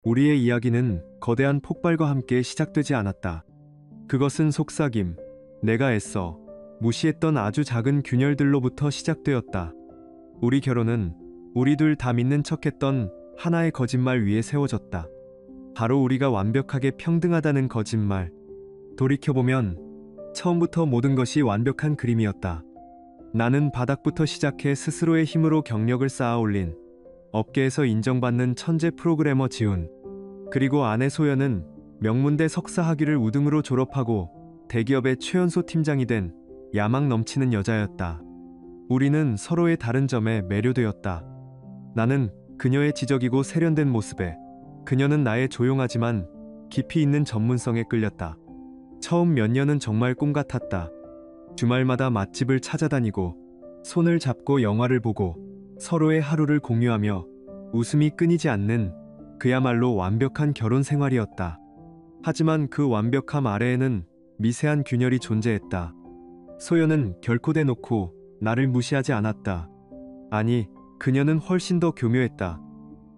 우리의 이야기는 거대한 폭발과 함께 시작되지 않았다. 그것은 속삭임, 내가 애써 무시했던 아주 작은 균열들로부터 시작되었다. 우리 결혼은 우리 둘 다 믿는 척했던 하나의 거짓말 위에 세워졌다. 바로 우리가 완벽하게 평등하다는 거짓말. 돌이켜보면 처음부터 모든 것이 완벽한 그림이었다. 나는 바닥부터 시작해 스스로의 힘으로 경력을 쌓아 올린 업계에서 인정받는 천재 프로그래머 지훈. 그리고 아내 소연은 명문대 석사 학위를 우등으로 졸업하고 대기업의 최연소 팀장이 된 야망 넘치는 여자였다. 우리는 서로의 다른 점에 매료되었다. 나는 그녀의 지적이고 세련된 모습에, 그녀는 나의 조용하지만 깊이 있는 전문성에 끌렸다. 처음 몇 년은 정말 꿈 같았다. 주말마다 맛집을 찾아다니고 손을 잡고 영화를 보고 서로의 하루를 공유하며 웃음이 끊이지 않는 그야말로 완벽한 결혼 생활이었다. 하지만 그 완벽함 아래에는 미세한 균열이 존재했다. 소연은 결코 대놓고 나를 무시하지 않았다. 아니, 그녀는 훨씬 더 교묘했다.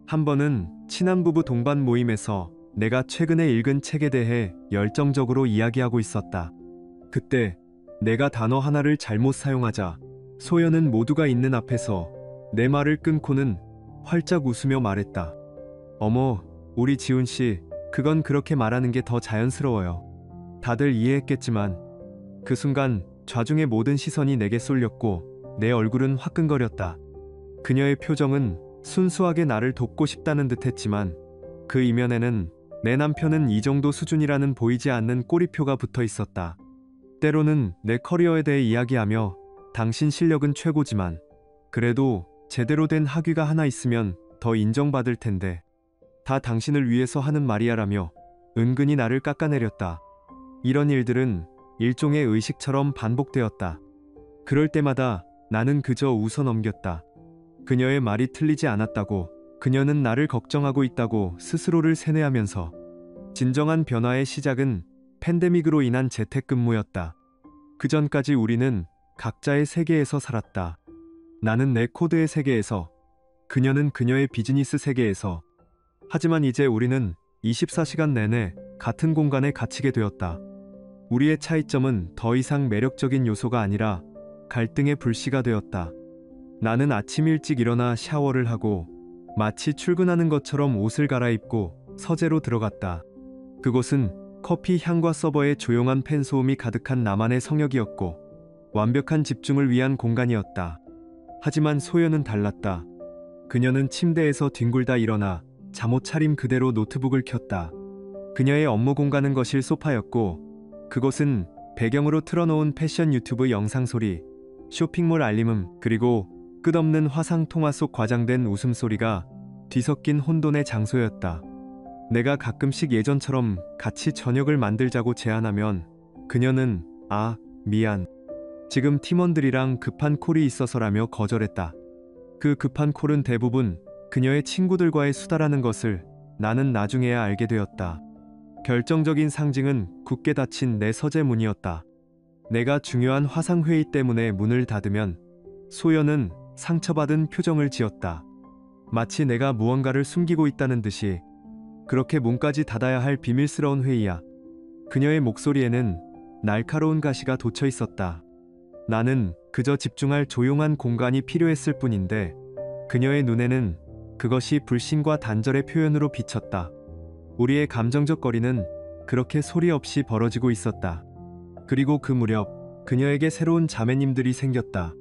한 번은 친한 부부 동반 모임에서 내가 최근에 읽은 책에 대해 열정적으로 이야기하고 있었다. 그때 내가 단어 하나를 잘못 사용하자 소연은 모두가 있는 앞에서 내 말을 끊고는 활짝 웃으며 말했다. 어머, 우리 지훈 씨, 그건 그렇게 말하는 게 더 자연스러워요. 다들 이해했겠지만 그 순간 좌중의 모든 시선이 내게 쏠렸고 내 얼굴은 화끈거렸다. 그녀의 표정은 순수하게 나를 돕고 싶다는 듯 했지만 그 이면에는 내 남편은 이 정도 수준이라는 보이지 않는 꼬리표가 붙어 있었다. 때로는 내 커리어에 대해 이야기하며 당신 실력은 최고지만 그래도 제대로 된 학위가 하나 있으면 더 인정받을 텐데 다 당신을 위해서 하는 말이야라며 은근히 나를 깎아내렸다. 이런 일들은 일종의 의식처럼 반복되었다. 그럴 때마다 나는 그저 웃어 넘겼다. 그녀의 말이 틀리지 않았다고, 그녀는 나를 걱정하고 있다고 스스로를 세뇌하면서. 진정한 변화의 시작은 팬데믹으로 인한 재택근무였다. 그 전까지 우리는 각자의 세계에서 살았다. 나는 내 코드의 세계에서, 그녀는 그녀의 비즈니스 세계에서. 하지만 이제 우리는 24시간 내내 같은 공간에 갇히게 되었다. 우리의 차이점은 더 이상 매력적인 요소가 아니라 갈등의 불씨가 되었다. 나는 아침 일찍 일어나 샤워를 하고 마치 출근하는 것처럼 옷을 갈아입고 서재로 들어갔다. 그곳은 커피 향과 서버의 조용한 팬 소음이 가득한 나만의 성역이었고 완벽한 집중을 위한 공간이었다. 하지만 소연은 달랐다. 그녀는 침대에서 뒹굴다 일어나 잠옷 차림 그대로 노트북을 켰다. 그녀의 업무 공간은 거실 소파였고 그곳은 배경으로 틀어놓은 패션 유튜브 영상 소리, 쇼핑몰 알림음, 그리고 끝없는 화상 통화 속 과장된 웃음소리가 뒤섞인 혼돈의 장소였다. 내가 가끔씩 예전처럼 같이 저녁을 만들자고 제안하면 그녀는 아, 미안. 지금 팀원들이랑 급한 콜이 있어서라며 거절했다. 그 급한 콜은 대부분 그녀의 친구들과의 수다라는 것을 나는 나중에야 알게 되었다. 결정적인 상징은 굳게 닫힌 내 서재 문이었다. 내가 중요한 화상회의 때문에 문을 닫으면 소연은 상처받은 표정을 지었다. 마치 내가 무언가를 숨기고 있다는 듯이. 그렇게 문까지 닫아야 할 비밀스러운 회의야. 그녀의 목소리에는 날카로운 가시가 돋쳐 있었다. 나는 그저 집중할 조용한 공간이 필요했을 뿐인데 그녀의 눈에는 그것이 불신과 단절의 표현으로 비쳤다. 우리의 감정적 거리는 그렇게 소리 없이 벌어지고 있었다. 그리고 그 무렵 그녀에게 새로운 자매님들이 생겼다.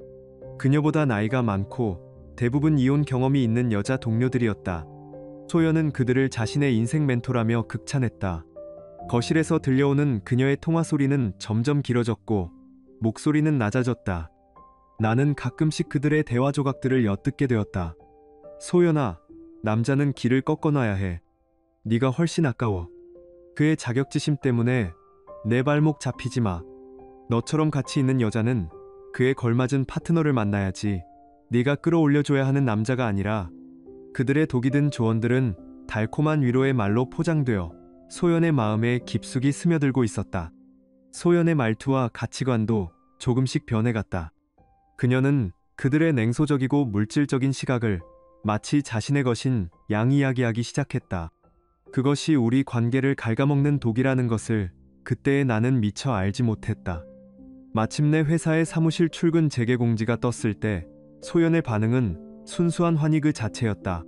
그녀보다 나이가 많고 대부분 이혼 경험이 있는 여자 동료들이었다. 소연은 그들을 자신의 인생 멘토라며 극찬했다. 거실에서 들려오는 그녀의 통화 소리는 점점 길어졌고 목소리는 낮아졌다. 나는 가끔씩 그들의 대화 조각들을 엿듣게 되었다. 소연아, 남자는 길을 꺾어놔야 해. 네가 훨씬 아까워. 그의 자격지심 때문에 내 발목 잡히지 마. 너처럼 가치 있는 여자는 그에 걸맞은 파트너를 만나야지. 네가 끌어올려줘야 하는 남자가 아니라. 그들의 독이 든 조언들은 달콤한 위로의 말로 포장되어 소연의 마음에 깊숙이 스며들고 있었다. 소연의 말투와 가치관도 조금씩 변해갔다. 그녀는 그들의 냉소적이고 물질적인 시각을 마치 자신의 것인 양 이야기하기 시작했다. 그것이 우리 관계를 갉아먹는 독이라는 것을 그때의 나는 미처 알지 못했다. 마침내 회사의 사무실 출근 재개 공지가 떴을 때 소연의 반응은 순수한 환희 그 자체였다.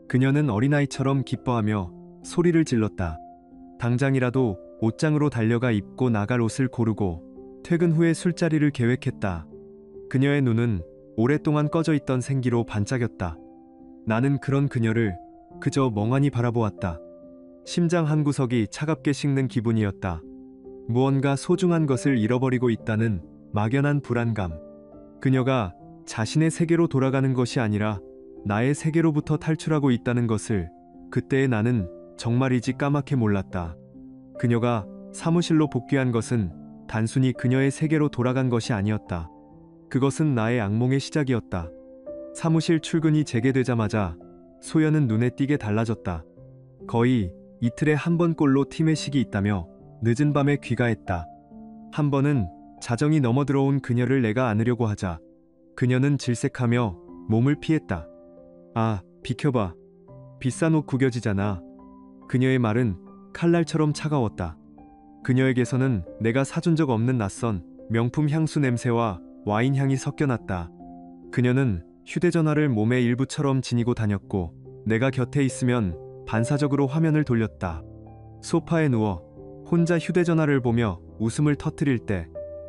그녀는 어린아이처럼 기뻐하며 소리를 질렀다. 당장이라도 옷장으로 달려가 입고 나갈 옷을 고르고 퇴근 후에 술자리를 계획했다. 그녀의 눈은 오랫동안 꺼져 있던 생기로 반짝였다. 나는 그런 그녀를 그저 멍하니 바라보았다. 심장 한구석이 차갑게 식는 기분이었다. 무언가 소중한 것을 잃어버리고 있다는 막연한 불안감. 그녀가 자신의 세계로 돌아가는 것이 아니라 나의 세계로부터 탈출하고 있다는 것을 그때의 나는 정말이지 까맣게 몰랐다. 그녀가 사무실로 복귀한 것은 단순히 그녀의 세계로 돌아간 것이 아니었다. 그것은 나의 악몽의 시작이었다. 사무실 출근이 재개되자마자 소연은 눈에 띄게 달라졌다. 거의 이틀에 한 번꼴로 팀의 식이 있다며 늦은 밤에 귀가했다. 한 번은 자정이 넘어 들어온 그녀를 내가 안으려고 하자 그녀는 질색하며 몸을 피했다. 아, 비켜봐. 비싼 옷 구겨지잖아. 그녀의 말은 칼날처럼 차가웠다. 그녀에게서는 내가 사준 적 없는 낯선 명품 향수 냄새와 와인 향이 섞여났다. 그녀는 휴대전화를 몸의 일부처럼 지니고 다녔고 내가 곁에 있으면 반사적으로 화면을 돌렸다. 소파에 누워 혼자 휴대전화를 보며 웃음을 터뜨릴 때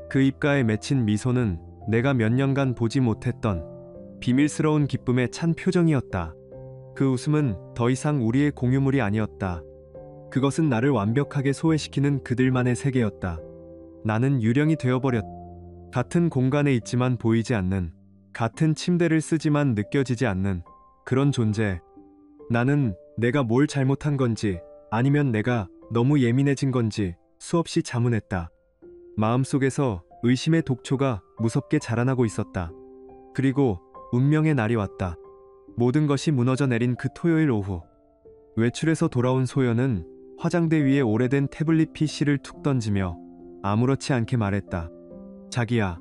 그 입가에 맺힌 미소는 내가 몇 년간 보지 못했던 비밀스러운 기쁨에 찬 표정이었다. 그 웃음은 더 이상 우리의 공유물이 아니었다. 그것은 나를 완벽하게 소외시키는 그들만의 세계였다. 나는 유령이 되어버렸다. 같은 공간에 있지만 보이지 않는, 같은 침대를 쓰지만 느껴지지 않는 그런 존재. 나는 내가 뭘 잘못한 건지 아니면 내가 너무 예민해진 건지 수없이 자문했다. 마음속에서 의심의 독초가 무섭게 자라나고 있었다. 그리고 운명의 날이 왔다. 모든 것이 무너져 내린 그 토요일 오후. 외출해서 돌아온 소연은 화장대 위에 오래된 태블릿 PC를 툭 던지며 아무렇지 않게 말했다. 자기야,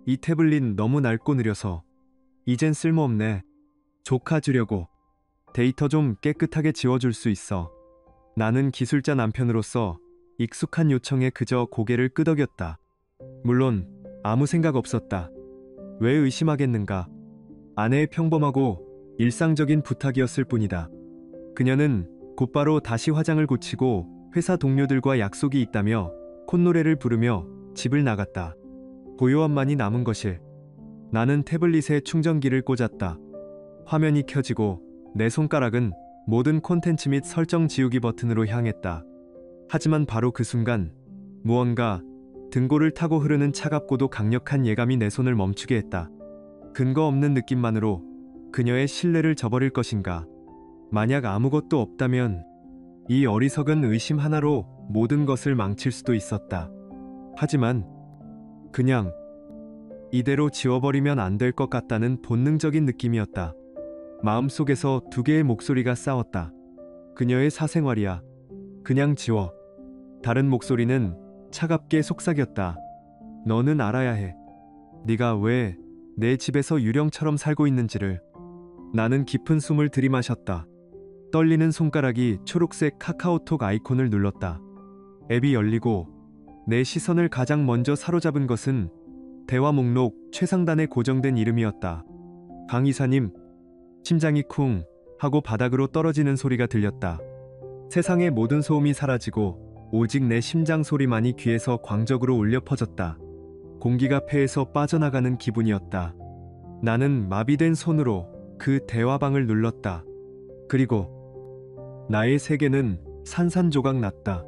이 태블릿 너무 낡고 느려서 이젠 쓸모없네. 조카 주려고. 데이터 좀 깨끗하게 지워줄 수 있어. 나는 기술자 남편으로서 익숙한 요청에 그저 고개를 끄덕였다. 물론 아무 생각 없었다. 왜 의심하겠는가? 아내의 평범하고 일상적인 부탁이었을 뿐이다. 그녀는 곧바로 다시 화장을 고치고 회사 동료들과 약속이 있다며 콧노래를 부르며 집을 나갔다. 고요함만이 남은 것일. 나는 태블릿에 충전기를 꽂았다. 화면이 켜지고 내 손가락은 모든 콘텐츠 및 설정 지우기 버튼으로 향했다. 하지만 바로 그 순간 무언가 등골을 타고 흐르는 차갑고도 강력한 예감이 내 손을 멈추게 했다. 근거 없는 느낌만으로 그녀의 신뢰를 저버릴 것인가? 만약 아무것도 없다면 이 어리석은 의심 하나로 모든 것을 망칠 수도 있었다. 하지만 그냥 이대로 지워버리면 안 될 것 같다는 본능적인 느낌이었다. 마음속에서 두 개의 목소리가 싸웠다. 그녀의 사생활이야. 그냥 지워. 다른 목소리는 차갑게 속삭였다. 너는 알아야 해. 네가 왜 내 집에서 유령처럼 살고 있는지를. 나는 깊은 숨을 들이마셨다. 떨리는 손가락이 초록색 카카오톡 아이콘을 눌렀다. 앱이 열리고 내 시선을 가장 먼저 사로잡은 것은 대화 목록 최상단에 고정된 이름이었다. 강 이사님. 심장이 쿵 하고 바닥으로 떨어지는 소리가 들렸다. 세상의 모든 소음이 사라지고 오직 내 심장 소리만이 귀에서 광적으로 울려 퍼졌다. 공기가 폐에서 빠져나가는 기분이었다. 나는 마비된 손으로 그 대화방을 눌렀다. 그리고 나의 세계는 산산조각 났다.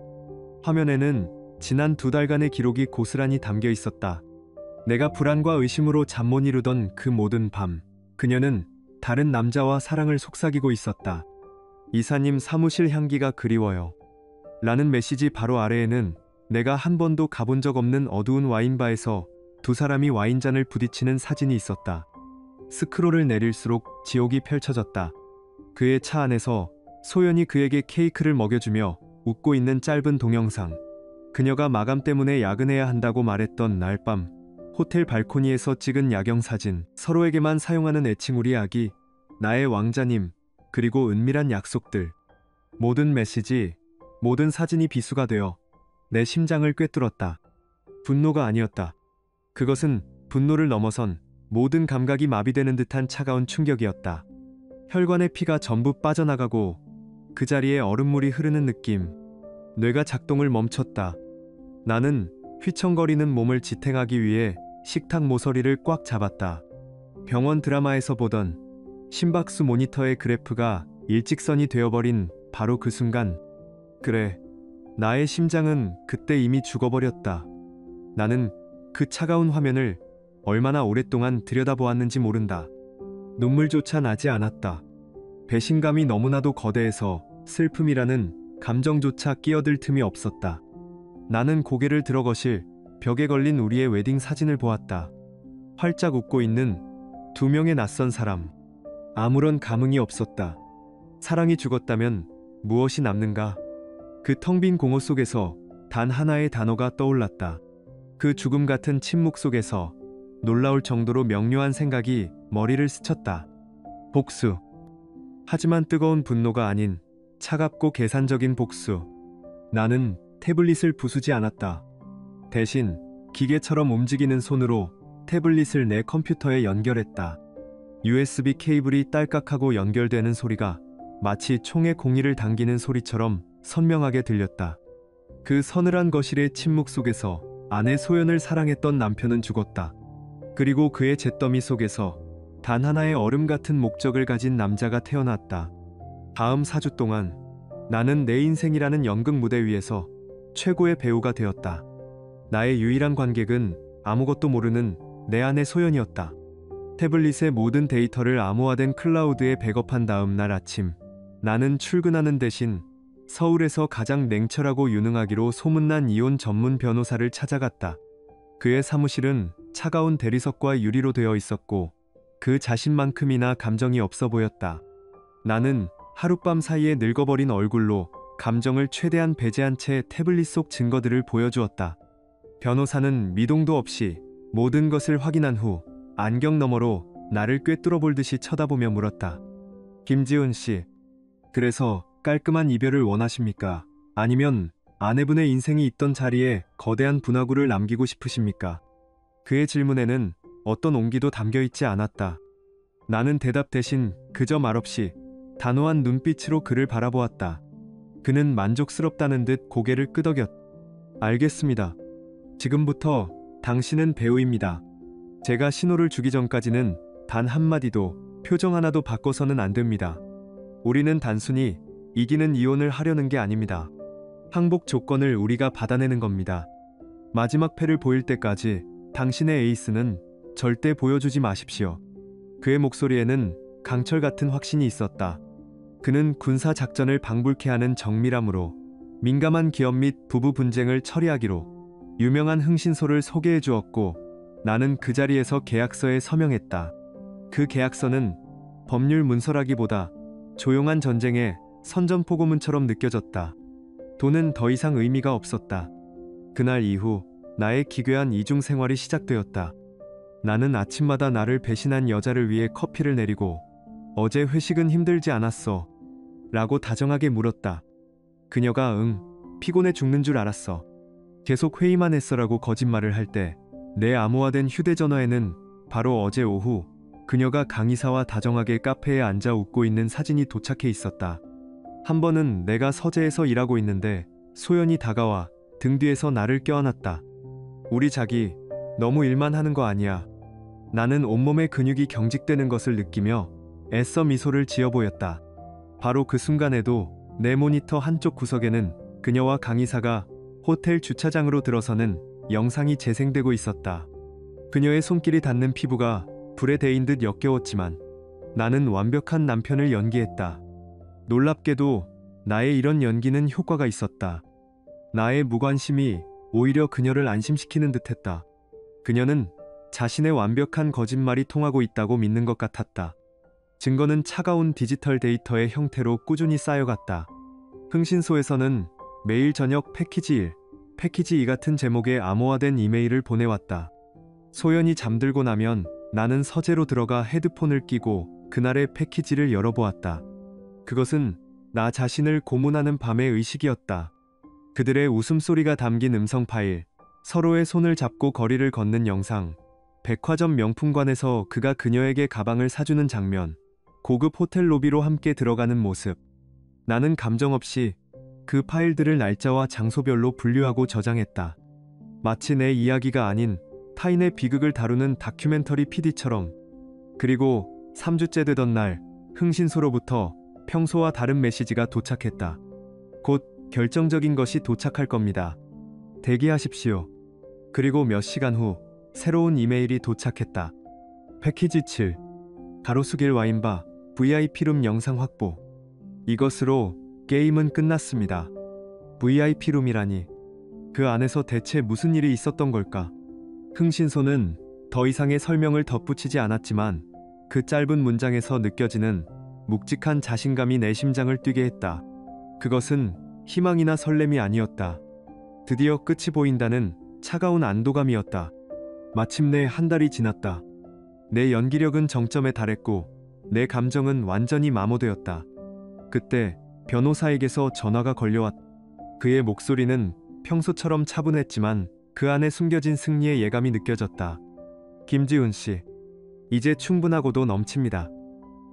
화면에는 지난 2달간의 기록이 고스란히 담겨 있었다. 내가 불안과 의심으로 잠 못 이루던 그 모든 밤, 그녀는 다른 남자와 사랑을 속삭이고 있었다. 이사님 사무실 향기가 그리워요. 라는 메시지 바로 아래에는 내가 한 번도 가본 적 없는 어두운 와인바에서 두 사람이 와인잔을 부딪히는 사진이 있었다. 스크롤을 내릴수록 지옥이 펼쳐졌다. 그의 차 안에서 소연이 그에게 케이크를 먹여주며 웃고 있는 짧은 동영상. 그녀가 마감 때문에 야근해야 한다고 말했던 날 밤 호텔 발코니에서 찍은 야경 사진. 서로에게만 사용하는 애칭 우리 아기, 나의 왕자님, 그리고 은밀한 약속들. 모든 메시지, 모든 사진이 비수가 되어 내 심장을 꿰뚫었다. 분노가 아니었다. 그것은 분노를 넘어선 모든 감각이 마비되는 듯한 차가운 충격이었다. 혈관의 피가 전부 빠져나가고 그 자리에 얼음물이 흐르는 느낌. 뇌가 작동을 멈췄다. 나는 휘청거리는 몸을 지탱하기 위해 식탁 모서리를 꽉 잡았다. 병원 드라마에서 보던 심박수 모니터의 그래프가 일직선이 되어버린 바로 그 순간. 그래, 나의 심장은 그때 이미 죽어버렸다. 나는 그 차가운 화면을 얼마나 오랫동안 들여다보았는지 모른다. 눈물조차 나지 않았다. 배신감이 너무나도 거대해서 슬픔이라는 감정조차 끼어들 틈이 없었다. 나는 고개를 들어 거실 벽에 걸린 우리의 웨딩 사진을 보았다. 활짝 웃고 있는 두 명의 낯선 사람. 아무런 감흥이 없었다. 사랑이 죽었다면 무엇이 남는가? 그 텅 빈 공허 속에서 단 하나의 단어가 떠올랐다. 그 죽음 같은 침묵 속에서 놀라울 정도로 명료한 생각이 머리를 스쳤다. 복수. 하지만 뜨거운 분노가 아닌 차갑고 계산적인 복수. 나는 태블릿을 부수지 않았다. 대신 기계처럼 움직이는 손으로 태블릿을 내 컴퓨터에 연결했다. USB 케이블이 딸깍하고 연결되는 소리가 마치 총의 공이를 당기는 소리처럼 선명하게 들렸다. 그 서늘한 거실의 침묵 속에서 아내 소연을 사랑했던 남편은 죽었다. 그리고 그의 잿더미 속에서 단 하나의 얼음 같은 목적을 가진 남자가 태어났다. 다음 4주 동안 나는 내 인생이라는 연극 무대 위에서 최고의 배우가 되었다. 나의 유일한 관객은 아무것도 모르는 내 아내 소연이었다. 태블릿의 모든 데이터를 암호화된 클라우드에 백업한 다음 날 아침, 나는 출근하는 대신 서울에서 가장 냉철하고 유능하기로 소문난 이혼 전문 변호사를 찾아갔다. 그의 사무실은 차가운 대리석과 유리로 되어 있었고 그 자신만큼이나 감정이 없어 보였다. 나는 하룻밤 사이에 늙어버린 얼굴로 감정을 최대한 배제한 채 태블릿 속 증거들을 보여주었다. 변호사는 미동도 없이 모든 것을 확인한 후 안경 너머로 나를 꿰뚫어 볼 듯이 쳐다보며 물었다. 김지훈 씨, 그래서 깔끔한 이별을 원하십니까? 아니면 아내분의 인생이 있던 자리에 거대한 분화구를 남기고 싶으십니까? 그의 질문에는 어떤 온기도 담겨 있지 않았다. 나는 대답 대신 그저 말없이 단호한 눈빛으로 그를 바라보았다. 그는 만족스럽다는 듯 고개를 끄덕였다. 알겠습니다. 지금부터 당신은 배우입니다. 제가 신호를 주기 전까지는 단 한마디도, 표정 하나도 바꿔서는 안 됩니다. 우리는 단순히 이기는 이혼을 하려는 게 아닙니다. 항복 조건을 우리가 받아내는 겁니다. 마지막 패를 보일 때까지 당신의 에이스는 절대 보여주지 마십시오. 그의 목소리에는 강철 같은 확신이 있었다. 그는 군사 작전을 방불케 하는 정밀함으로, 민감한 기업 및 부부 분쟁을 처리하기로 유명한 흥신소를 소개해 주었고, 나는 그 자리에서 계약서에 서명했다. 그 계약서는 법률 문서라기보다 조용한 전쟁의 선전포고문처럼 느껴졌다. 돈은 더 이상 의미가 없었다. 그날 이후 나의 기괴한 이중 생활이 시작되었다. 나는 아침마다 나를 배신한 여자를 위해 커피를 내리고 어제 회식은 힘들지 않았어? 라고 다정하게 물었다. 그녀가 피곤해 죽는 줄 알았어. 계속 회의만 했어라고 거짓말을 할 때 내 암호화된 휴대전화에는 바로 어제 오후 그녀가 강의사와 다정하게 카페에 앉아 웃고 있는 사진이 도착해 있었다. 한 번은 내가 서재에서 일하고 있는데 소연이 다가와 등 뒤에서 나를 껴안았다. 우리 자기, 너무 일만 하는 거 아니야. 나는 온몸의 근육이 경직되는 것을 느끼며 애써 미소를 지어 보였다. 바로 그 순간에도 내 모니터 한쪽 구석에는 그녀와 강의사가 호텔 주차장으로 들어서는 영상이 재생되고 있었다. 그녀의 손길이 닿는 피부가 불에 데인 듯 역겨웠지만 나는 완벽한 남편을 연기했다. 놀랍게도 나의 이런 연기는 효과가 있었다. 나의 무관심이 오히려 그녀를 안심시키는 듯했다. 그녀는 자신의 완벽한 거짓말이 통하고 있다고 믿는 것 같았다. 증거는 차가운 디지털 데이터의 형태로 꾸준히 쌓여갔다. 흥신소에서는 매일 저녁 패키지 1, 패키지 2 같은 제목의 암호화된 이메일을 보내왔다. 소연이 잠들고 나면 나는 서재로 들어가 헤드폰을 끼고 그날의 패키지를 열어보았다. 그것은 나 자신을 고문하는 밤의 의식이었다. 그들의 웃음소리가 담긴 음성 파일, 서로의 손을 잡고 거리를 걷는 영상, 백화점 명품관에서 그가 그녀에게 가방을 사주는 장면, 고급 호텔 로비로 함께 들어가는 모습. 나는 감정 없이 그 파일들을 날짜와 장소별로 분류하고 저장했다. 마치 내 이야기가 아닌 타인의 비극을 다루는 다큐멘터리 PD처럼. 그리고 3주째 되던 날, 흥신소로부터 평소와 다른 메시지가 도착했다. 곧 결정적인 것이 도착할 겁니다. 대기하십시오. 그리고 몇 시간 후 새로운 이메일이 도착했다. 패키지 7. 가로수길 와인바 VIP룸 영상 확보. 이것으로 게임은 끝났습니다. VIP룸이라니. 그 안에서 대체 무슨 일이 있었던 걸까? 흥신소는 더 이상의 설명을 덧붙이지 않았지만 그 짧은 문장에서 느껴지는 묵직한 자신감이 내 심장을 뛰게 했다. 그것은 희망이나 설렘이 아니었다. 드디어 끝이 보인다는 차가운 안도감이었다. 마침내 한 달이 지났다. 내 연기력은 정점에 달했고 내 감정은 완전히 마모되었다. 그때 변호사에게서 전화가 걸려왔다. 그의 목소리는 평소처럼 차분했지만 그 안에 숨겨진 승리의 예감이 느껴졌다. 김지훈 씨, 이제 충분하고도 넘칩니다.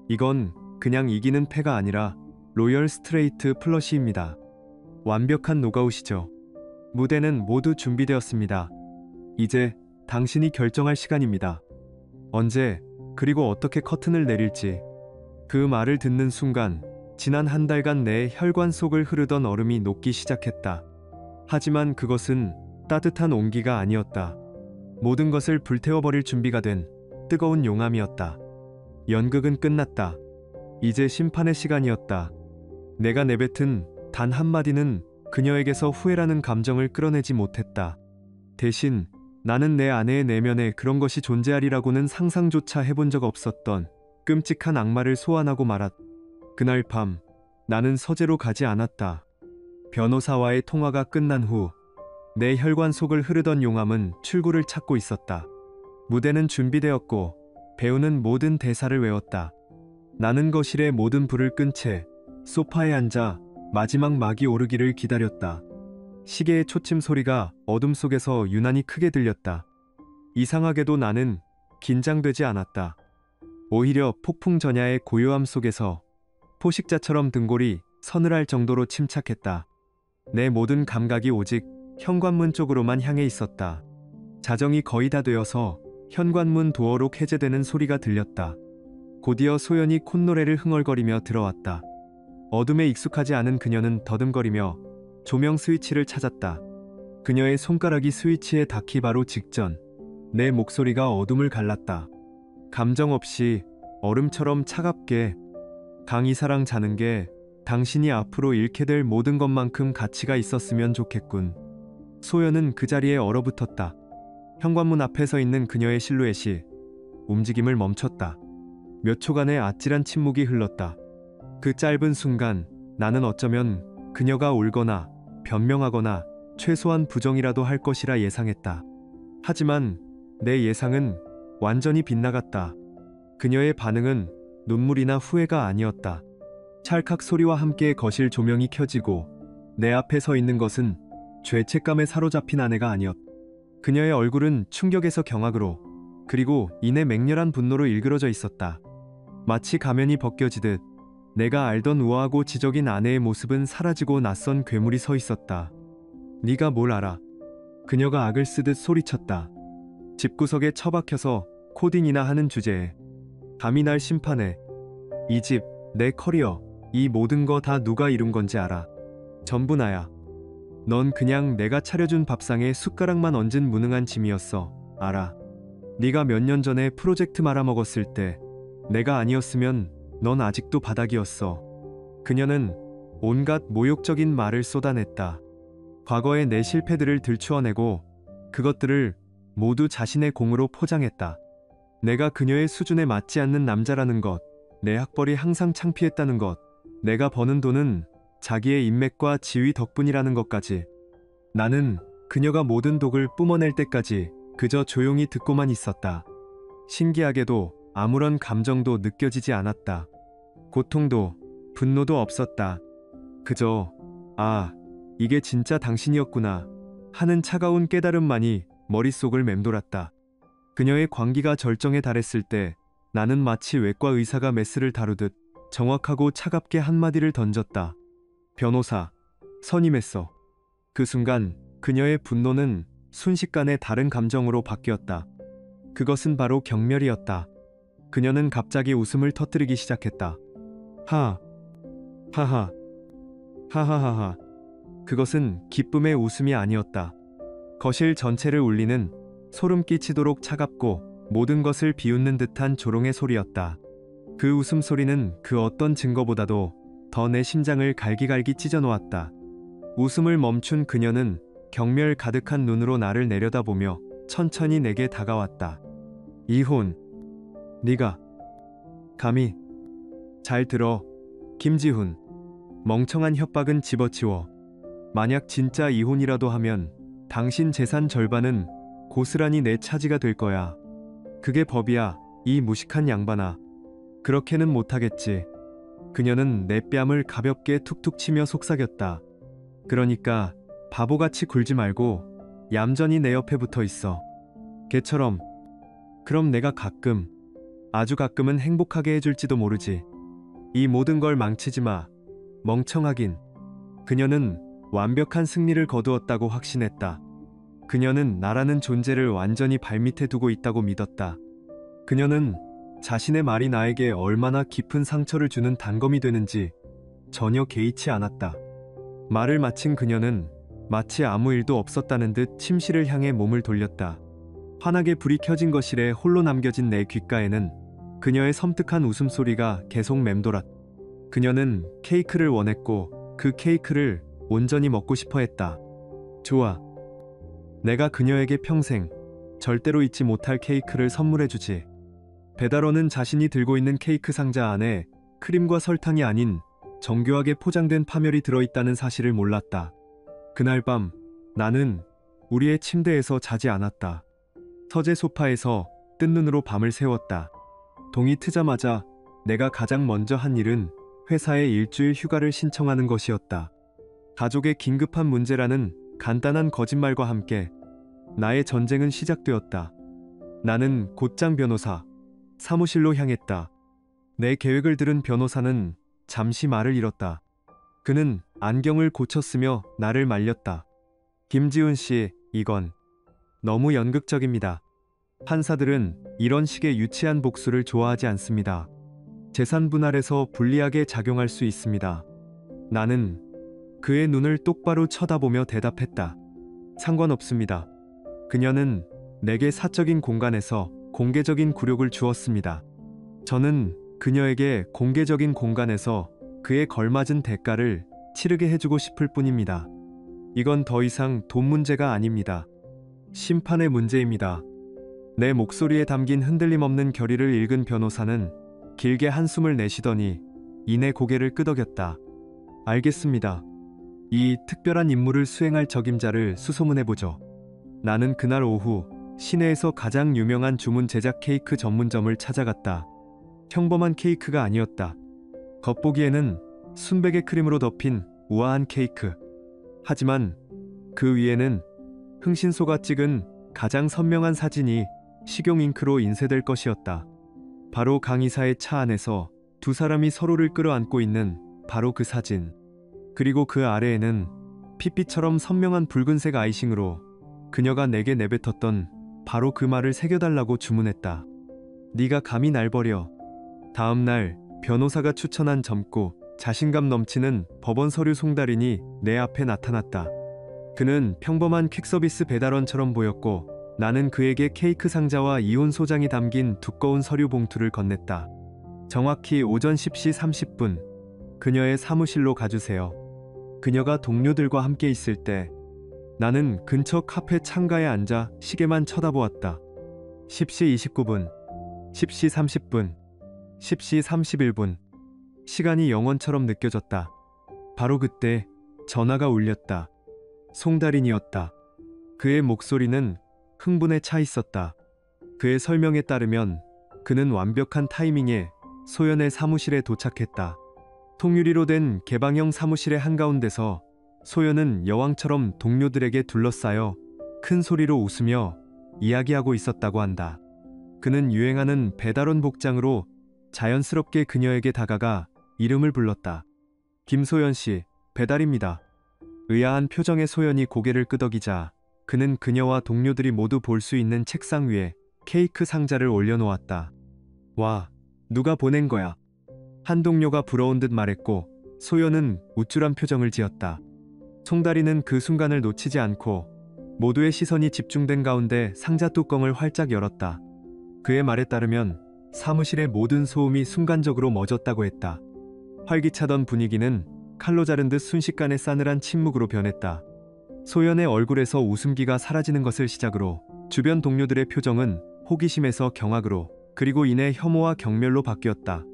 이건 그냥 이기는 패가 아니라 로열 스트레이트 플러시입니다. 완벽한 노가웃이죠. 무대는 모두 준비되었습니다. 이제 당신이 결정할 시간입니다. 언제, 그리고 어떻게 커튼을 내릴지. 그 말을 듣는 순간 지난 한 달간 내 혈관 속을 흐르던 얼음이 녹기 시작했다. 하지만 그것은 따뜻한 온기가 아니었다. 모든 것을 불태워버릴 준비가 된 뜨거운 용암이었다. 연극은 끝났다. 이제 심판의 시간이었다. 내가 내뱉은 단 한마디는 그녀에게서 후회라는 감정을 끌어내지 못했다. 대신 나는 내 아내의 내면에 그런 것이 존재하리라고는 상상조차 해본 적 없었던 끔찍한 악마를 소환하고 말았다. 그날 밤 나는 서재로 가지 않았다. 변호사와의 통화가 끝난 후 내 혈관 속을 흐르던 용암은 출구를 찾고 있었다. 무대는 준비되었고 배우는 모든 대사를 외웠다. 나는 거실의 모든 불을 끈 채 소파에 앉아 마지막 막이 오르기를 기다렸다. 시계의 초침 소리가 어둠 속에서 유난히 크게 들렸다. 이상하게도 나는 긴장되지 않았다. 오히려 폭풍 전야의 고요함 속에서 포식자처럼 등골이 서늘할 정도로 침착했다. 내 모든 감각이 오직 현관문 쪽으로만 향해 있었다. 자정이 거의 다 되어서 현관문 도어록 해제되는 소리가 들렸다. 곧이어 소연이 콧노래를 흥얼거리며 들어왔다. 어둠에 익숙하지 않은 그녀는 더듬거리며 조명 스위치를 찾았다. 그녀의 손가락이 스위치에 닿기 바로 직전 내 목소리가 어둠을 갈랐다. 감정 없이 얼음처럼 차갑게, 강이사랑 자는 게 당신이 앞으로 잃게 될 모든 것만큼 가치가 있었으면 좋겠군. 소연은 그 자리에 얼어붙었다. 현관문 앞에 서 있는 그녀의 실루엣이 움직임을 멈췄다. 몇 초간의 아찔한 침묵이 흘렀다. 그 짧은 순간 나는 어쩌면 그녀가 울거나 변명하거나 최소한 부정이라도 할 것이라 예상했다. 하지만 내 예상은 완전히 빗나갔다. 그녀의 반응은 눈물이나 후회가 아니었다. 찰칵 소리와 함께 거실 조명이 켜지고 내 앞에 서 있는 것은 죄책감에 사로잡힌 아내가 아니었다. 그녀의 얼굴은 충격에서 경악으로, 그리고 이내 맹렬한 분노로 일그러져 있었다. 마치 가면이 벗겨지듯 내가 알던 우아하고 지적인 아내의 모습은 사라지고 낯선 괴물이 서 있었다. 네가 뭘 알아? 그녀가 악을 쓰듯 소리쳤다. 집구석에 처박혀서 코딩이나 하는 주제에 감히 날 심판해. 이 집, 내 커리어, 이 모든 거 다 누가 이룬 건지 알아. 전부 나야. 넌 그냥 내가 차려준 밥상에 숟가락만 얹은 무능한 짐이었어. 알아. 네가 몇 년 전에 프로젝트 말아먹었을 때 내가 아니었으면 넌 아직도 바닥이었어. 그녀는 온갖 모욕적인 말을 쏟아냈다. 과거의 내 실패들을 들추어내고 그것들을 모두 자신의 공으로 포장했다. 내가 그녀의 수준에 맞지 않는 남자라는 것, 내 학벌이 항상 창피했다는 것, 내가 버는 돈은 자기의 인맥과 지위 덕분이라는 것까지. 나는 그녀가 모든 독을 뿜어낼 때까지 그저 조용히 듣고만 있었다. 신기하게도 아무런 감정도 느껴지지 않았다. 고통도 분노도 없었다. 그저 아, 이게 진짜 당신이었구나 하는 차가운 깨달음만이 머릿속을 맴돌았다. 그녀의 광기가 절정에 달했을 때 나는 마치 외과 의사가 메스를 다루듯 정확하고 차갑게 한마디를 던졌다. 변호사, 선임했어. 그 순간 그녀의 분노는 순식간에 다른 감정으로 바뀌었다. 그것은 바로 경멸이었다. 그녀는 갑자기 웃음을 터뜨리기 시작했다. 하, 하하, 하하하하. 그것은 기쁨의 웃음이 아니었다. 거실 전체를 울리는 소름 끼치도록 차갑고 모든 것을 비웃는 듯한 조롱의 소리였다. 그 웃음소리는 그 어떤 증거보다도 더 내 심장을 갈기갈기 찢어놓았다. 웃음을 멈춘 그녀는 경멸 가득한 눈으로 나를 내려다보며 천천히 내게 다가왔다. 이혼. 네가 감히. 잘 들어, 김지훈. 멍청한 협박은 집어치워. 만약 진짜 이혼이라도 하면 당신 재산 절반은 고스란히 내 차지가 될 거야. 그게 법이야, 이 무식한 양반아. 그렇게는 못하겠지. 그녀는 내 뺨을 가볍게 툭툭 치며 속삭였다. 그러니까 바보같이 굴지 말고 얌전히 내 옆에 붙어 있어. 걔처럼. 그럼 내가 가끔, 아주 가끔은 행복하게 해줄지도 모르지. 이 모든 걸 망치지 마. 멍청하긴. 그녀는 완벽한 승리를 거두었다고 확신했다. 그녀는 나라는 존재를 완전히 발밑에 두고 있다고 믿었다. 그녀는 자신의 말이 나에게 얼마나 깊은 상처를 주는 단검이 되는지 전혀 개의치 않았다. 말을 마친 그녀는 마치 아무 일도 없었다는 듯 침실을 향해 몸을 돌렸다. 환하게 불이 켜진 거실에 홀로 남겨진 내 귓가에는 그녀의 섬뜩한 웃음소리가 계속 맴돌았다. 그녀는 케이크를 원했고 그 케이크를 온전히 먹고 싶어 했다. 좋아. 내가 그녀에게 평생 절대로 잊지 못할 케이크를 선물해주지. 배달원은 자신이 들고 있는 케이크 상자 안에 크림과 설탕이 아닌 정교하게 포장된 파멸이 들어있다는 사실을 몰랐다. 그날 밤 나는 우리의 침대에서 자지 않았다. 서재 소파에서 뜬 눈으로 밤을 새웠다. 동이 트자마자 내가 가장 먼저 한 일은 회사에 일주일 휴가를 신청하는 것이었다. 가족의 긴급한 문제라는 간단한 거짓말과 함께 나의 전쟁은 시작되었다. 나는 곧장 변호사 사무실로 향했다. 내 계획을 들은 변호사는 잠시 말을 잃었다. 그는 안경을 고쳤으며 나를 말렸다. 김지훈 씨, 이건 너무 연극적입니다. 판사들은 이런 식의 유치한 복수를 좋아하지 않습니다. 재산 분할에서 불리하게 작용할 수 있습니다. 나는 그의 눈을 똑바로 쳐다보며 대답했다. 상관없습니다. 그녀는 내게 사적인 공간에서 공개적인 굴욕을 주었습니다. 저는 그녀에게 공개적인 공간에서 그에 걸맞은 대가를 치르게 해주고 싶을 뿐입니다. 이건 더 이상 돈 문제가 아닙니다. 심판의 문제입니다. 내 목소리에 담긴 흔들림 없는 결의를 읽은 변호사는 길게 한숨을 내쉬더니 이내 고개를 끄덕였다. 알겠습니다. 이 특별한 임무를 수행할 적임자를 수소문해보죠. 나는 그날 오후 시내에서 가장 유명한 주문 제작 케이크 전문점을 찾아갔다. 평범한 케이크가 아니었다. 겉보기에는 순백의 크림으로 덮인 우아한 케이크. 하지만 그 위에는 흥신소가 찍은 가장 선명한 사진이 식용 잉크로 인쇄될 것이었다. 바로 강의사의 차 안에서 두 사람이 서로를 끌어안고 있는 바로 그 사진. 그리고 그 아래에는 핏빛처럼 선명한 붉은색 아이싱으로 그녀가 내게 내뱉었던 바로 그 말을 새겨달라고 주문했다. 네가 감히 날 버려. 다음 날 변호사가 추천한 젊고 자신감 넘치는 법원 서류 송달인이 내 앞에 나타났다. 그는 평범한 퀵서비스 배달원처럼 보였고 나는 그에게 케이크 상자와 이혼 소장이 담긴 두꺼운 서류 봉투를 건넸다. 정확히 오전 10시 30분 그녀의 사무실로 가주세요. 그녀가 동료들과 함께 있을 때 나는 근처 카페 창가에 앉아 시계만 쳐다보았다. 10시 29분, 10시 30분, 10시 31분. 시간이 영원처럼 느껴졌다. 바로 그때 전화가 울렸다. 송달인이었다. 그의 목소리는 흥분에 차 있었다. 그의 설명에 따르면 그는 완벽한 타이밍에 소연의 사무실에 도착했다. 통유리로 된 개방형 사무실의 한가운데서 소연은 여왕처럼 동료들에게 둘러싸여 큰 소리로 웃으며 이야기하고 있었다고 한다. 그는 유행하는 배달원 복장으로 자연스럽게 그녀에게 다가가 이름을 불렀다. 김소연 씨, 배달입니다. 의아한 표정의 소연이 고개를 끄덕이자 그는 그녀와 동료들이 모두 볼 수 있는 책상 위에 케이크 상자를 올려놓았다. 와, 누가 보낸 거야? 한 동료가 부러운 듯 말했고 소연은 우쭐한 표정을 지었다. 송다리는 그 순간을 놓치지 않고 모두의 시선이 집중된 가운데 상자 뚜껑을 활짝 열었다. 그의 말에 따르면 사무실의 모든 소음이 순간적으로 멎었다고 했다. 활기차던 분위기는 칼로 자른 듯 순식간에 싸늘한 침묵으로 변했다. 소연의 얼굴에서 웃음기가 사라지는 것을 시작으로 주변 동료들의 표정은 호기심에서 경악으로 그리고 이내 혐오와 경멸로 바뀌었다.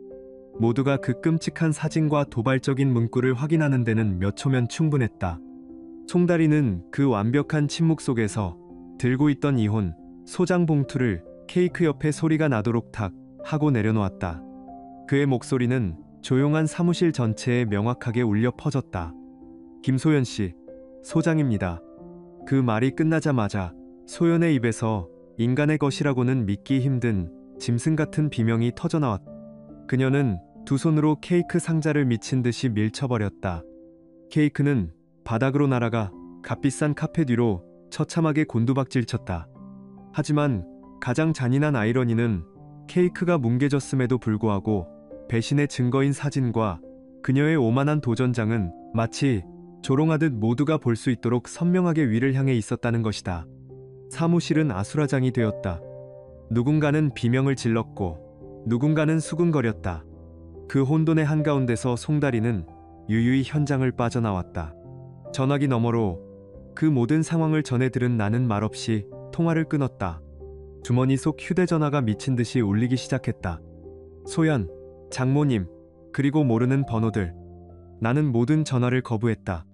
모두가 그 끔찍한 사진과 도발적인 문구를 확인하는 데는 몇 초면 충분했다. 송다리는 그 완벽한 침묵 속에서 들고 있던 이혼 소장 봉투를 케이크 옆에 소리가 나도록 탁 하고 내려놓았다. 그의 목소리는 조용한 사무실 전체에 명확하게 울려 퍼졌다. 김소연 씨, 소장입니다. 그 말이 끝나자마자 소연의 입에서 인간의 것이라고는 믿기 힘든 짐승 같은 비명이 터져나왔다. 그녀는 두 손으로 케이크 상자를 미친 듯이 밀쳐버렸다. 케이크는 바닥으로 날아가 값비싼 카펫 위로 처참하게 곤두박질 쳤다. 하지만 가장 잔인한 아이러니는 케이크가 뭉개졌음에도 불구하고 배신의 증거인 사진과 그녀의 오만한 도전장은 마치 조롱하듯 모두가 볼 수 있도록 선명하게 위를 향해 있었다는 것이다. 사무실은 아수라장이 되었다. 누군가는 비명을 질렀고 누군가는 수군거렸다. 그 혼돈의 한가운데서 송다리는 유유히 현장을 빠져나왔다. 전화기 너머로 그 모든 상황을 전해 들은 나는 말없이 통화를 끊었다. 주머니 속 휴대전화가 미친 듯이 울리기 시작했다. 소연, 장모님, 그리고 모르는 번호들. 나는 모든 전화를 거부했다.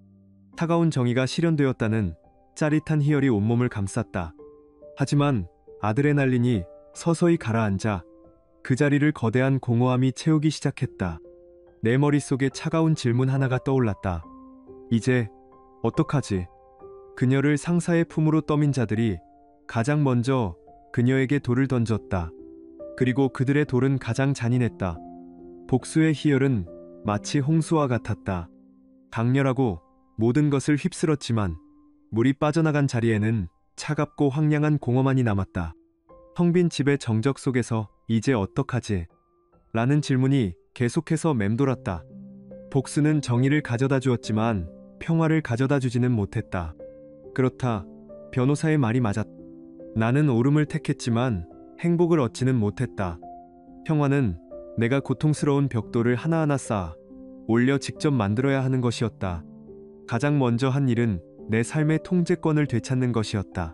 차가운 정의가 실현되었다는 짜릿한 희열이 온몸을 감쌌다. 하지만 아드레날린이 서서히 가라앉아 그 자리를 거대한 공허함이 채우기 시작했다. 내 머릿속에 차가운 질문 하나가 떠올랐다. 이제 어떡하지? 그녀를 상사의 품으로 떠민 자들이 가장 먼저 그녀에게 돌을 던졌다. 그리고 그들의 돌은 가장 잔인했다. 복수의 희열은 마치 홍수와 같았다. 강렬하고 모든 것을 휩쓸었지만 물이 빠져나간 자리에는 차갑고 황량한 공허만이 남았다. 텅 빈 집의 정적 속에서 이제 어떡하지? 라는 질문이 계속해서 맴돌았다. 복수는 정의를 가져다 주었지만 평화를 가져다 주지는 못했다. 그렇다. 변호사의 말이 맞았다. 나는 옳음을 택했지만 행복을 얻지는 못했다. 평화는 내가 고통스러운 벽돌을 하나하나 쌓아 올려 직접 만들어야 하는 것이었다. 가장 먼저 한 일은 내 삶의 통제권을 되찾는 것이었다.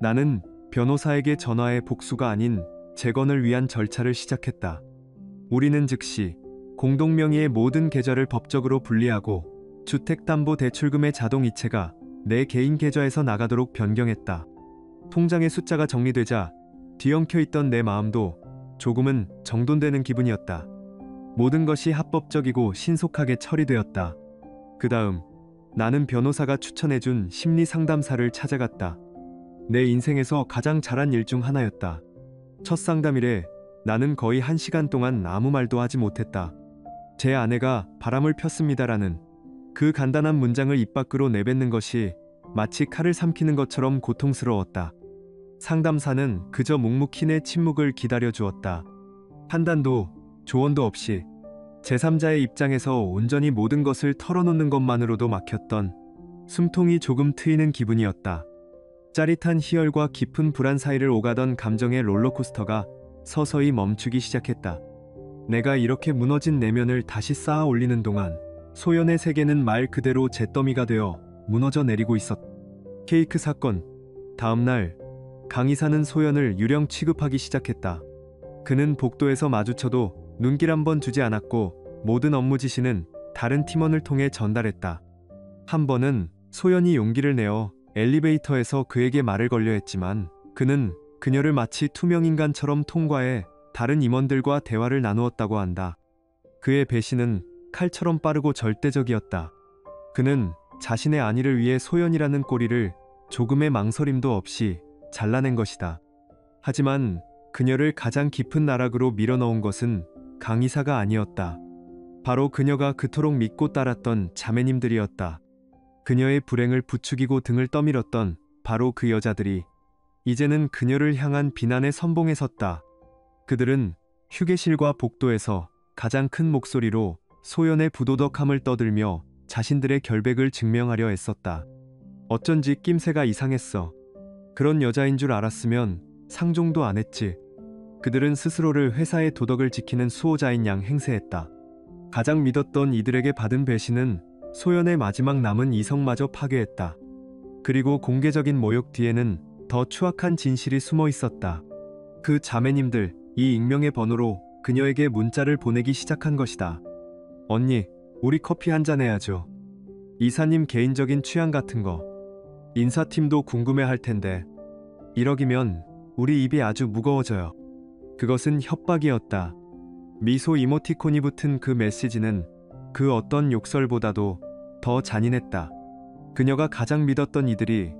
나는 변호사에게 전화해 복수가 아닌 재건을 위한 절차를 시작했다. 우리는 즉시 공동명의의 모든 계좌를 법적으로 분리하고 주택담보대출금의 자동이체가 내 개인 계좌에서 나가도록 변경했다. 통장의 숫자가 정리되자 뒤엉켜 있던 내 마음도 조금은 정돈되는 기분이었다. 모든 것이 합법적이고 신속하게 처리되었다. 그 다음 나는 변호사가 추천해준 심리상담사를 찾아갔다. 내 인생에서 가장 잘한 일 중 하나였다. 첫 상담일에 나는 거의 1시간 동안 아무 말도 하지 못했다. 제 아내가 바람을 폈습니다라는 그 간단한 문장을 입 밖으로 내뱉는 것이 마치 칼을 삼키는 것처럼 고통스러웠다. 상담사는 그저 묵묵히 내 침묵을 기다려 주었다. 판단도 조언도 없이 제3자의 입장에서 온전히 모든 것을 털어놓는 것만으로도 막혔던 숨통이 조금 트이는 기분이었다. 짜릿한 희열과 깊은 불안 사이를 오가던 감정의 롤러코스터가 서서히 멈추기 시작했다. 내가 이렇게 무너진 내면을 다시 쌓아 올리는 동안 소연의 세계는 말 그대로 잿더미가 되어 무너져 내리고 있었다. 케이크 사건. 다음날 강의사는 소연을 유령 취급하기 시작했다. 그는 복도에서 마주쳐도 눈길 한 번 주지 않았고 모든 업무 지시는 다른 팀원을 통해 전달했다. 한 번은 소연이 용기를 내어 엘리베이터에서 그에게 말을 걸려 했지만 그는 그녀를 마치 투명인간처럼 통과해 다른 임원들과 대화를 나누었다고 한다. 그의 배신은 칼처럼 빠르고 절대적이었다. 그는 자신의 안위를 위해 소연이라는 꼬리를 조금의 망설임도 없이 잘라낸 것이다. 하지만 그녀를 가장 깊은 나락으로 밀어넣은 것은 강의사가 아니었다. 바로 그녀가 그토록 믿고 따랐던 자매님들이었다. 그녀의 불행을 부추기고 등을 떠밀었던 바로 그 여자들이 이제는 그녀를 향한 비난의 선봉에 섰다. 그들은 휴게실과 복도에서 가장 큰 목소리로 소연의 부도덕함을 떠들며 자신들의 결백을 증명하려 애썼다. 어쩐지 낌새가 이상했어. 그런 여자인 줄 알았으면 상종도 안 했지. 그들은 스스로를 회사의 도덕을 지키는 수호자인 양 행세했다. 가장 믿었던 이들에게 받은 배신은 소연의 마지막 남은 이성마저 파괴했다. 그리고 공개적인 모욕 뒤에는 더 추악한 진실이 숨어 있었다. 그 자매님들, 이 익명의 번호로 그녀에게 문자를 보내기 시작한 것이다. 언니, 우리 커피 한잔 해야죠. 이사님 개인적인 취향 같은 거. 인사팀도 궁금해할 텐데. 1억이면 우리 입이 아주 무거워져요. 그것은 협박이었다. 미소 이모티콘이 붙은 그 메시지는 그 어떤 욕설보다도 더 잔인했다. 그녀가 가장 믿었던 이들이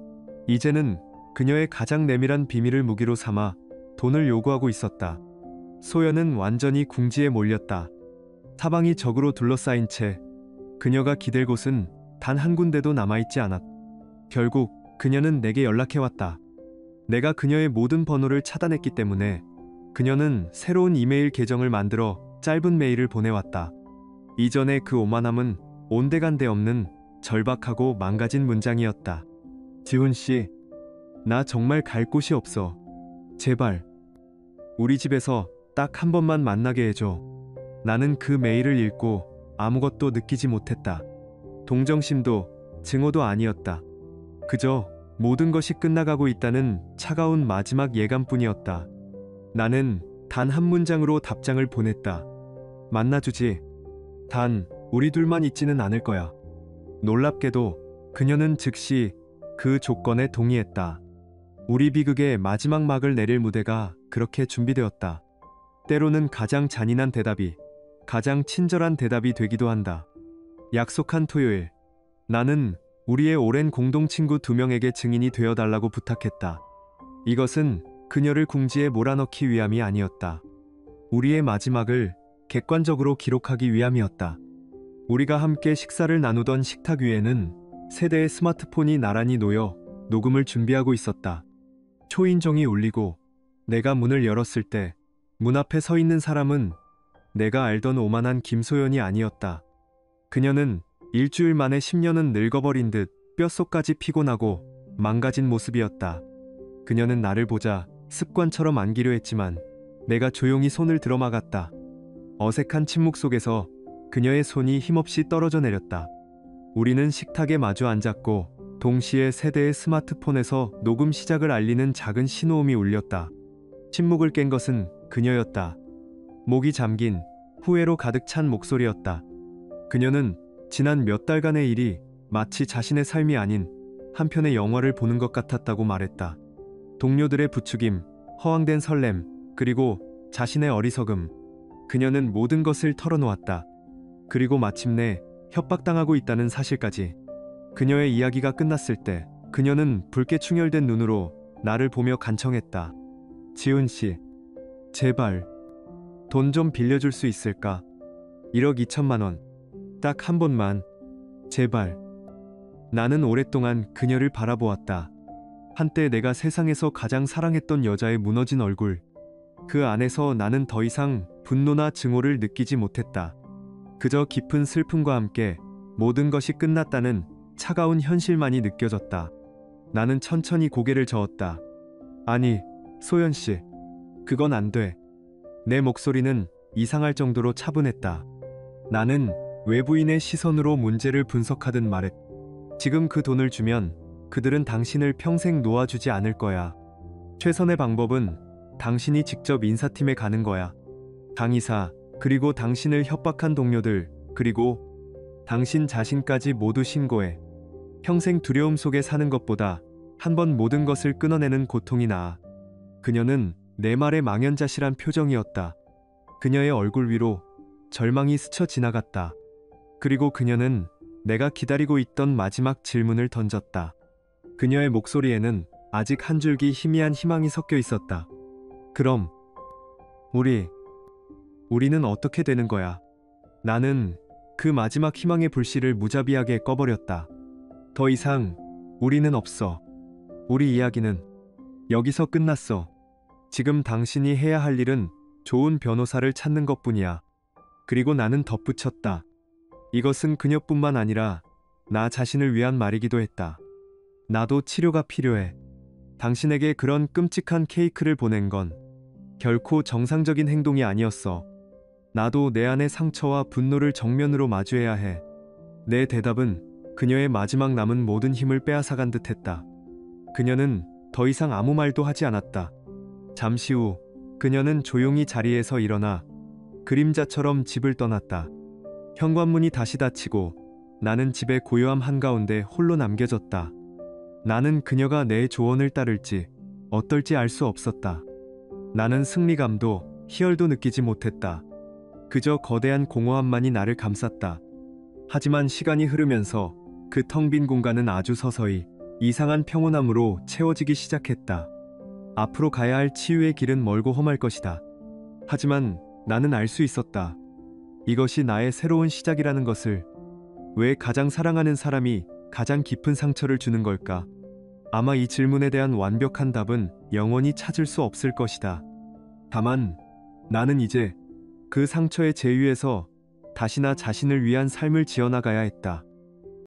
이제는 그녀의 가장 내밀한 비밀을 무기로 삼아 돈을 요구하고 있었다. 소연은 완전히 궁지에 몰렸다. 사방이 적으로 둘러싸인 채 그녀가 기댈 곳은 단 한 군데도 남아있지 않았다. 결국 그녀는 내게 연락해왔다. 내가 그녀의 모든 번호를 차단했기 때문에 그녀는 새로운 이메일 계정을 만들어 짧은 메일을 보내왔다. 이전의 그 오만함은 온데간데 없는 절박하고 망가진 문장이었다. 지훈씨, 나 정말 갈 곳이 없어. 제발 우리 집에서 딱 한 번만 만나게 해줘. 나는 그 메일을 읽고 아무것도 느끼지 못했다. 동정심도 증오도 아니었다. 그저 모든 것이 끝나가고 있다는 차가운 마지막 예감뿐이었다. 나는 단 한 문장으로 답장을 보냈다. 만나주지. 단 우리 둘만 있지는 않을 거야. 놀랍게도 그녀는 즉시 그 조건에 동의했다. 우리 비극의 마지막 막을 내릴 무대가 그렇게 준비되었다. 때로는 가장 잔인한 대답이 가장 친절한 대답이 되기도 한다. 약속한 토요일, 나는 우리의 오랜 공동 친구 2명에게 증인이 되어달라고 부탁했다. 이것은 그녀를 궁지에 몰아넣기 위함이 아니었다. 우리의 마지막을 객관적으로 기록하기 위함이었다. 우리가 함께 식사를 나누던 식탁 위에는 세대의 스마트폰이 나란히 놓여 녹음을 준비하고 있었다. 초인종이 울리고 내가 문을 열었을 때 문 앞에 서 있는 사람은 내가 알던 오만한 김소연이 아니었다. 그녀는 일주일 만에 10년은 늙어버린 듯 뼛속까지 피곤하고 망가진 모습이었다. 그녀는 나를 보자 습관처럼 안기려 했지만 내가 조용히 손을 들어막았다. 어색한 침묵 속에서 그녀의 손이 힘없이 떨어져 내렸다. 우리는 식탁에 마주 앉았고 동시에 세대의 스마트폰에서 녹음 시작을 알리는 작은 신호음이 울렸다. 침묵을 깬 것은 그녀였다. 목이 잠긴 후회로 가득 찬 목소리였다. 그녀는 지난 몇 달간의 일이 마치 자신의 삶이 아닌 한 편의 영화를 보는 것 같았다고 말했다. 동료들의 부추김, 허황된 설렘, 그리고 자신의 어리석음. 그녀는 모든 것을 털어놓았다. 그리고 마침내 협박당하고 있다는 사실까지. 그녀의 이야기가 끝났을 때 그녀는 붉게 충혈된 눈으로 나를 보며 간청했다. 지훈씨, 제발 돈 좀 빌려줄 수 있을까? 1억 2천만 원. 딱 한 번만. 제발. 나는 오랫동안 그녀를 바라보았다. 한때 내가 세상에서 가장 사랑했던 여자의 무너진 얼굴. 그 안에서 나는 더 이상 분노나 증오를 느끼지 못했다. 그저 깊은 슬픔과 함께 모든 것이 끝났다는 차가운 현실만이 느껴졌다. 나는 천천히 고개를 저었다. 아니, 소연씨. 그건 안 돼. 내 목소리는 이상할 정도로 차분했다. 나는 외부인의 시선으로 문제를 분석하듯 말했다. 지금 그 돈을 주면 그들은 당신을 평생 놓아주지 않을 거야. 최선의 방법은 당신이 직접 인사팀에 가는 거야. 강의사, 그리고 당신을 협박한 동료들, 그리고 당신 자신까지 모두 신고해. 평생 두려움 속에 사는 것보다 한 번 모든 것을 끊어내는 고통이 나아. 그녀는 내 말에 망연자실한 표정이었다. 그녀의 얼굴 위로 절망이 스쳐 지나갔다. 그리고 그녀는 내가 기다리고 있던 마지막 질문을 던졌다. 그녀의 목소리에는 아직 한 줄기 희미한 희망이 섞여 있었다. 그럼 우리는 어떻게 되는 거야? 나는 그 마지막 희망의 불씨를 무자비하게 꺼버렸다. 더 이상 우리는 없어. 우리 이야기는 여기서 끝났어. 지금 당신이 해야 할 일은 좋은 변호사를 찾는 것뿐이야. 그리고 나는 덧붙였다. 이것은 그녀뿐만 아니라 나 자신을 위한 말이기도 했다. 나도 치료가 필요해. 당신에게 그런 끔찍한 케이크를 보낸 건 결코 정상적인 행동이 아니었어. 나도 내 안의 상처와 분노를 정면으로 마주해야 해. 내 대답은 그녀의 마지막 남은 모든 힘을 빼앗아간 듯 했다. 그녀는 더 이상 아무 말도 하지 않았다. 잠시 후 그녀는 조용히 자리에서 일어나 그림자처럼 집을 떠났다. 현관문이 다시 닫히고 나는 집의 고요함 한가운데 홀로 남겨졌다. 나는 그녀가 내 조언을 따를지 어떨지 알 수 없었다. 나는 승리감도 희열도 느끼지 못했다. 그저 거대한 공허함만이 나를 감쌌다. 하지만 시간이 흐르면서 그 텅 빈 공간은 아주 서서히 이상한 평온함으로 채워지기 시작했다. 앞으로 가야 할 치유의 길은 멀고 험할 것이다. 하지만 나는 알 수 있었다. 이것이 나의 새로운 시작이라는 것을. 왜 가장 사랑하는 사람이 가장 깊은 상처를 주는 걸까? 아마 이 질문에 대한 완벽한 답은 영원히 찾을 수 없을 것이다. 다만 나는 이제 그 상처의 제위에서 다시 나 자신을 위한 삶을 지어나가야 했다.